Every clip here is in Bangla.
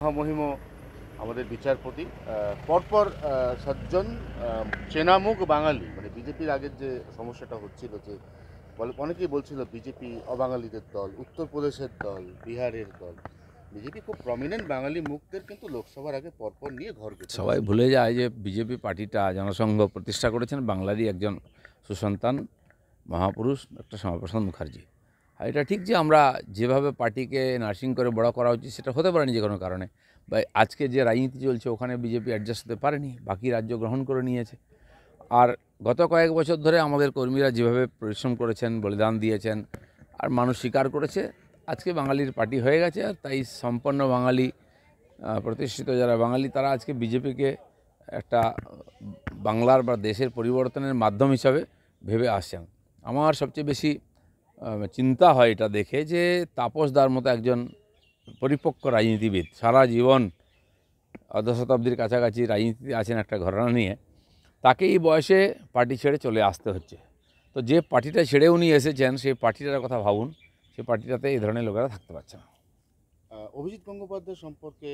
মহামহিম আমাদের বিচারপতি পরপর সাতজন চেনা মুখ বাঙালি, মানে বিজেপির আগের যে সমস্যাটা হচ্ছিল, যে বলে অনেকেই বলছিল বিজেপি অবাঙালিদের দল, উত্তরপ্রদেশের দল, বিহারের দল। বিজেপি খুব প্রমিনেন্ট বাঙালি মুখদের কিন্তু লোকসভার আগে পরপর নিয়ে ঘর গেছে। সবাই ভুলে যায় যে বিজেপি পার্টিটা জনসংঘ প্রতিষ্ঠা করেছেন বাংলারই একজন সুসন্তান মহাপুরুষ ডক্টর শ্যামাপ্রসাদ মুখার্জি। আর এটা ঠিক যে আমরা যেভাবে পার্টিকে নার্সিং করে বড় করা উচিত সেটা হতে পারেনি যে কোনো কারণে, বা আজকে যে রাজনীতি চলছে ওখানে বিজেপি অ্যাডজাস্ট হতে পারেনি, বাকি রাজ্য গ্রহণ করে নিয়েছে। আর গত কয়েক বছর ধরে আমাদের কর্মীরা যেভাবে পরিশ্রম করেছেন, বলিদান দিয়েছেন, আর মানুষ স্বীকার করেছে, আজকে বাঙালির পার্টি হয়ে গেছে। আর তাই সম্পন্ন বাঙালি, প্রতিষ্ঠিত যারা বাঙালি, তারা আজকে বিজেপিকে একটা বাংলার বা দেশের পরিবর্তনের মাধ্যম হিসাবে ভেবে আসছেন। আমার সবচেয়ে বেশি চিন্তা হয় এটা দেখে যে তাপস দার মতো একজন পরিপক্ক রাজনীতিবিদ, সারা জীবন অর্ধ শতাব্দীর কাছাকাছি রাজনীতিতে আছেন একটা ঘরানা নিয়ে, তাকে এই বয়সে পার্টি ছেড়ে চলে আসতে হচ্ছে। তো যে পার্টিটা ছেড়ে উনি এসেছেন সেই পার্টিটার কথা ভাবুন, সেই পার্টিটাতে এই ধরনের লোকেরা থাকতে পারছে না। অভিজিৎ গঙ্গোপাধ্যায় সম্পর্কে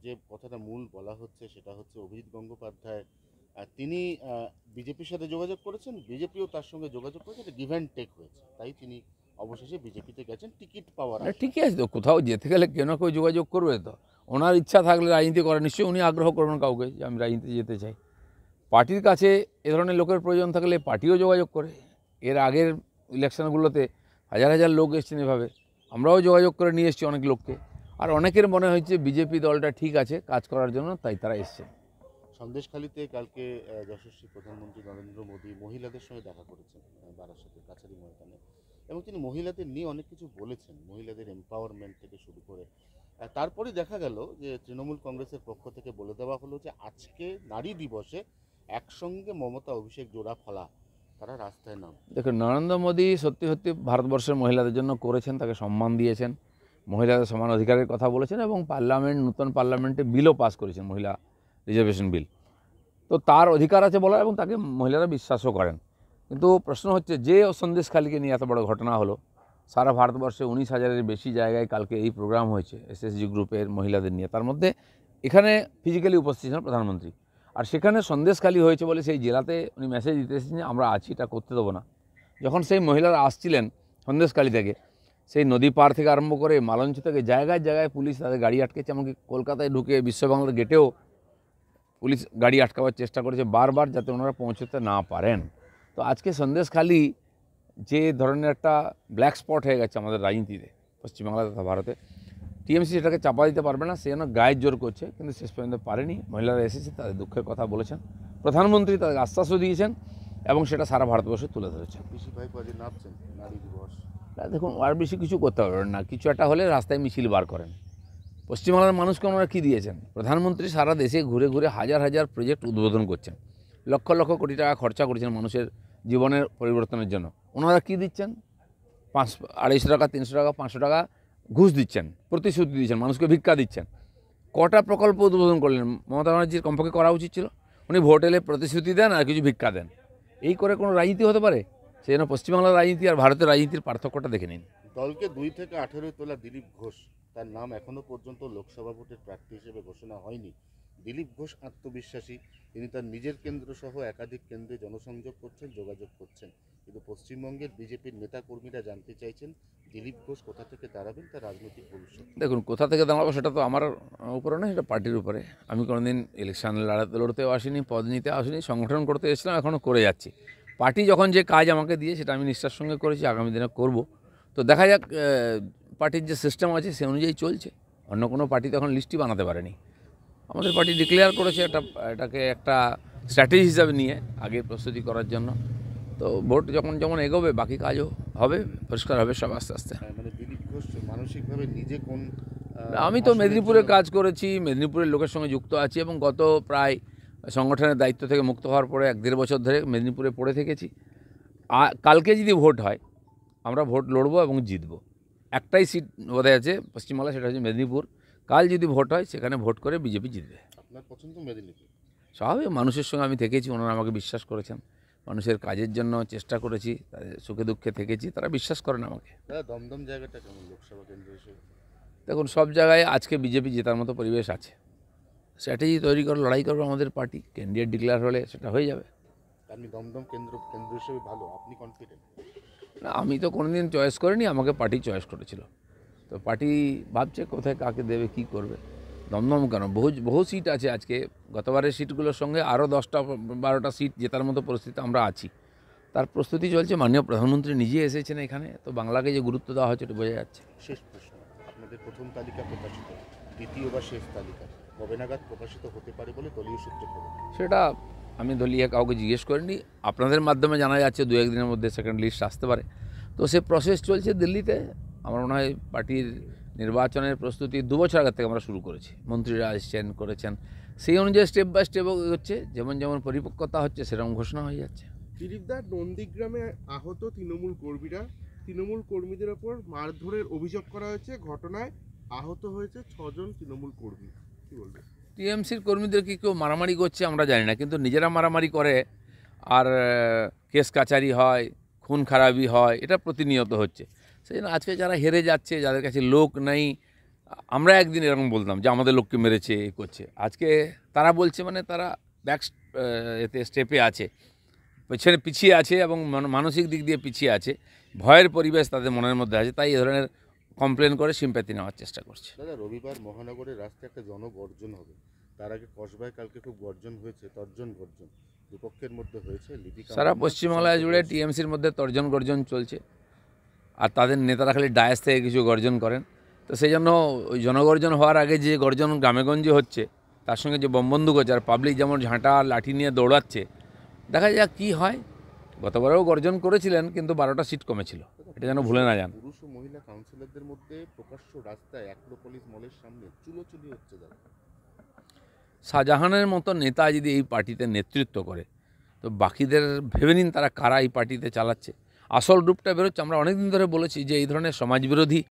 যে কথাটা মূল বলা হচ্ছে সেটা হচ্ছে অভিজিৎ গঙ্গোপাধ্যায় তিনি বিজেপির সাথে যোগাযোগ করেছেন, বিজেপিও তার সঙ্গে যোগাযোগ করেছে, গিভ অ্যান্ড টেক হয়েছে, তাই তিনি অবশেষে বিজেপিতে গেছেন টিকিট পাওয়ার আশায়। ঠিকই আছে, তো কোথাও যেতে গেলে কেউ না কেউ যোগাযোগ করবে। তো ওনার ইচ্ছা থাকলে রাজনীতি করার, নিশ্চয়ই উনি আগ্রহ করবেন কাউকে যে আমি রাজনীতি যেতে চাই। পার্টির কাছে এ ধরনের লোকের প্রয়োজন থাকলে পার্টিও যোগাযোগ করে। এর আগের ইলেকশনগুলোতে হাজার হাজার লোক এসেছেন এভাবে, আমরাও যোগাযোগ করে নিয়ে এসেছি অনেক লোককে। আর অনেকের মনে হয়েছে বিজেপি দলটা ঠিক আছে কাজ করার জন্য, তাই তারা এসছে। সন্দেশখালিতে কালকে যশস্বী প্রধানমন্ত্রী নরেন্দ্র মোদী মহিলাদের সঙ্গে দেখা করেছেন বারাসাতের কাছারি ময়দানে, এবং তিনি মহিলাদের নিয়ে অনেক কিছু বলেছেন, মহিলাদের এম্পাওয়ারমেন্ট থেকে শুরু করে। তারপরে দেখা গেল যে তৃণমূল কংগ্রেসের পক্ষ থেকে বলে দেওয়া হলো যে আজকে নারী দিবসে একসঙ্গে মমতা অভিষেক জোড়া ফলা, তারা রাস্তায় নাম। দেখুন, নরেন্দ্র মোদী সত্যি সত্যি ভারতবর্ষের মহিলাদের জন্য করেছেন, তাকে সম্মান দিয়েছেন, মহিলাদের সমান অধিকারের কথা বলেছেন, এবং নতুন পার্লামেন্টে বিলও পাস করেছেন, মহিলা রিজার্ভেশন বিল। তো তার অধিকার আছে বলার, এবং তাকে মহিলারা বিশ্বাসও করেন। কিন্তু প্রশ্ন হচ্ছে, যে সন্দেশখালীকে নিয়ে এত বড় ঘটনা হলো, সারা ভারতবর্ষে 19,000-এর বেশি জায়গায় কালকে এই প্রোগ্রাম হয়েছে এসএসজি গ্রুপের মহিলাদের নিয়ে, তার মধ্যে এখানে ফিজিক্যালি উপস্থিত ছিলেন প্রধানমন্ত্রী। আর সেখানে সন্দেশখালী হয়েছে বলে সেই জেলাতে উনি মেসেজ দিতে এসেছেন যে আমরা আছি, এটা করতে দেবো না। যখন সেই মহিলারা আসছিলেন সন্দেশখালী থেকে, সেই নদী পার থেকে আরম্ভ করে মালঞ্চ থেকে জায়গায় জায়গায় পুলিশ তাদের গাড়ি আটকেছে, এমনকি কলকাতায় ঢুকে বিশ্ববাংলার গেটেও পুলিশ গাড়ি আটকাবার চেষ্টা করেছে বারবার, যাতে ওনারা পৌঁছতে না পারেন। তো আজকে সন্দেশখালী যে ধরনের একটা ব্ল্যাক স্পট হয়ে গেছে আমাদের রাজনীতিতে, পশ্চিমবাংলা তথা ভারতে, টিএমসি সেটাকে চাপা দিতে পারবে না, সে জন্য গায়ের জোর করছে, কিন্তু শেষ পর্যন্ত পারেনি। মহিলারা এসেছে, তাদের দুঃখের কথা বলেছেন, প্রধানমন্ত্রী তাদের আশ্বাসও দিয়েছেন, এবং সেটা সারা ভারতবর্ষে তুলে ধরেছেন। পিসি ভাই কাজে নামছেন নারী দিবস। দেখুন, আর বেশি কিছু করতে পারবেন না, কিছু একটা হলে রাস্তায় মিছিল বার করেন। পশ্চিমবাংলার মানুষকে ওনারা কী দিয়েছেন? প্রধানমন্ত্রী সারা দেশে ঘুরে ঘুরে হাজার হাজার প্রজেক্ট উদ্বোধন করছেন, লক্ষ লক্ষ কোটি টাকা খরচা করেছেন মানুষের জীবনের পরিবর্তনের জন্য। ওনারা কী দিচ্ছেন? 250 টাকা, 300 টাকা, 500 টাকা ঘুষ দিচ্ছেন, প্রতিশ্রুতি দিচ্ছেন, মানুষকে ভিক্ষা দিচ্ছেন। কটা প্রকল্প উদ্বোধন করলেন? মমতা ব্যানার্জির কমপক্ষে করা উচিত ছিল। উনি ভোট এলে প্রতিশ্রুতি দেন আর কিছু ভিক্ষা দেন, এই করে কোনো রাজনীতি হতে পারে? সেই জন্য পশ্চিমবাংলার রাজনীতি আর ভারতের রাজনীতির পার্থক্যটা দেখে নিন। দলকে 2 থেকে 18 তোলা দিলীপ ঘোষ, তার নাম এখনো পর্যন্ত লোকসভা ভোটের প্রার্থী হিসেবে ঘোষণা হয়নি। দিলীপ ঘোষ আত্মবিশ্বাসী, তিনি তার নিজের কেন্দ্র সহ একাধিক কেন্দ্রে জনসংযোগ করছেন, যোগাযোগ করছেন। কিন্তু পশ্চিমবঙ্গের বিজেপির নেতাকর্মীরা জানতে চাইছেন দিলীপ ঘোষ কোথা থেকে দাঁড়াবেন তার রাজনৈতিক ভবিষ্যৎ। দেখুন, কোথা থেকে দাঁড়াবো সেটা তো আমার উপরে নয়, সেটা পার্টির উপরে। আমি কোনোদিন ইলেকশন লড়তেও আসিনি, পদ নিতে আসিনি, সংগঠন করতে এসেছিলাম, এখনও করে যাচ্ছি। পার্টি যখন যে কাজ আমাকে দিয়ে সেটা আমি নিষ্ঠার সঙ্গে করেছি, আগামী দিনে করব। তো দেখা যাক, পার্টির যে সিস্টেম আছে সে অনুযায়ী চলছে। অন্য কোনো পার্টি তখন লিস্টই বানাতে পারেনি। আমাদের পার্টি ডিক্লেয়ার করেছে এটাকে একটা স্ট্র্যাটেজি হিসাবে নিয়ে আগে প্রস্তুতি করার জন্য। তো ভোট যখন যেমন এগোবে বাকি কাজও হবে, পরিষ্কার হবে সব আস্তে আস্তে। মানে দিলীপ ঘোষ মানসিকভাবে নিজে কোন আমি তো মেদিনীপুরে কাজ করেছি, মেদিনীপুরের লোকের সঙ্গে যুক্ত আছি, এবং গত প্রায় সংগঠনের দায়িত্ব থেকে মুক্ত হওয়ার পরে 1-1.5 বছর ধরে মেদিনীপুরে পড়ে থেকেছি। কালকে যদি ভোট হয় আমরা ভোট লড়বো এবং জিতবো। একটাই সিট বোধহয় আছে পশ্চিমবাংলা, সেটা হচ্ছে মেদিনীপুর। কাল যদি ভোট হয় সেখানে ভোট করে বিজেপি জিতবে। আপনার পছন্দ মেদিনীপুর? স্বাভাবিক, মানুষের সঙ্গে আমি থেকেছি, ওনারা আমাকে বিশ্বাস করেছেন, মানুষের কাজের জন্য চেষ্টা করেছি, তাদের সুখে দুঃখে থেকেছি, তারা বিশ্বাস করেন আমাকে। দমদম জায়গাটা কেমন লোকসভা কেন্দ্র হিসেবে? দেখুন সব জায়গায় আজকে বিজেপি জেতার মতো পরিবেশ আছে, স্ট্র্যাটেজি তৈরি করে লড়াই করবে আমাদের পার্টি, ক্যান্ডিডেট ডিক্লেয়ার হলে সেটা হয়ে যাবে। আপনি দমদম কেন্দ্র হিসেবে ভালো, আপনি কনফিডেন্ট? না, আমি তো কোনোদিন চয়েস করিনি, আমাকে পার্টি চয়েস করেছিল। তো পার্টি ভাবছে কোথায় কাকে দেবে, কি করবে। দমদম কেন, বহু সিট আছে আজকে, গতবারের সিটগুলোর সঙ্গে আরও 10-12টা সিট জেতার মতো পরিস্থিতি আমরা আছি। তার প্রস্তুতি চলছে, মাননীয় প্রধানমন্ত্রী নিজে এসেছেন এখানে, তো বাংলাকে যে গুরুত্ব দেওয়া হচ্ছে এটা বোঝা যাচ্ছে। শেষ প্রশ্ন, আপনাদের প্রথম তালিকা প্রকাশিত, দ্বিতীয় বা শেষ তালিকা কবে নাগাদ প্রকাশিত হতে পারে বলে দলীয় সূত্রে খবর? সেটা আমি দলীয় কাউকে জিজ্ঞেস করিনি, আপনাদের মাধ্যমে জানা যাচ্ছে 2-1 দিনের মধ্যে সেকেন্ড লিস্ট আসতে পারে। তো সে প্রসেস চলছে দিল্লিতে। আমার মনে হয় পার্টির নির্বাচনের প্রস্তুতি 2 বছর আগে থেকে আমরা শুরু করেছি, মন্ত্রীরা এসছেন করেছেন, সেই অনুযায়ী স্টেপ বাই স্টেপ হচ্ছে, যেমন যেমন পরিপক্কতা হচ্ছে সেরকম ঘোষণা হয়ে যাচ্ছে। দিলীপদা, নন্দীগ্রামে আহত তৃণমূল কর্মীরা, তৃণমূল কর্মীদের ওপর মারধরের অভিযোগ করা হয়েছে, ঘটনায় আহত হয়েছে 6 জন তৃণমূল কর্মী, কি বলবেন? টিএমসির কর্মীদের কি কেউ মারামারি করছে আমরা জানি না, কিন্তু নিজেরা মারামারি করে আর কেস কাচারি হয়, খুন খারাপি হয়, এটা প্রতিনিয়ত হচ্ছে। সেই জন্য আজকে যারা হেরে যাচ্ছে, যাদের কাছে লোক নেই, আমরা একদিন এরকম বলতাম যে আমাদের লোককে মেরেছে, এ করছে, আজকে তারা বলছে মানে তারা ব্যাক এতে স্টেপে আছে, পেছনে পিছিয়ে আছে এবং মানসিক দিক দিয়ে পিছিয়ে আছে, ভয়ের পরিবেশ তাদের মনের মধ্যে আছে, তাই এ ধরনের কমপ্লেন করে সিম্প্যাথি নেওয়ার চেষ্টা করছে। দাদা, রবিবার মহানগরের রাস্তায় একটা জনগর্জন হবে, তার আগে কসবায় কালকে খুব গর্জন হয়েছে, তর্জন গর্জন দুপক্ষের মধ্যে হয়েছে। সারা পশ্চিমবাংলা জুড়ে টিএমসির মধ্যে তর্জন গর্জন চলছে, আর তাদের নেতারা খালি ডায়াস থেকে কিছু গর্জন করেন। তো সেই জন্য ওই জনগর্জন হওয়ার আগে যে গর্জন গ্রামেগঞ্জে হচ্ছে, তার সঙ্গে যে বমবন্দুক হচ্ছে, আর পাবলিক যেমন ঝাঁটা লাঠি নিয়ে দৌড়াচ্ছে, দেখা যাক কী হয়। গতবারেও গর্জন করেছিলেন, কিন্তু 12টা সিট কমেছিল, এটা যেন ভুলে না যান। পুরুষ ও মহিলা কাউন্সিলরদের মধ্যে প্রকাশ্য রাস্তায় অ্যাক্রোপলিস মলের সামনে চুলোচুলি হচ্ছে। দাদা, শাহজাহানের মতো নেতা যদি এই পার্টিতে নেতৃত্ব করে, তো বাকিদের ভেবে নিন তারা কারা এই পার্টিতে চালাচ্ছে। আসল রূপটা বেরোচ্ছে। আমরা অনেক দিন ধরে বলেছি যে এই ধরনের সমাজবিরোধী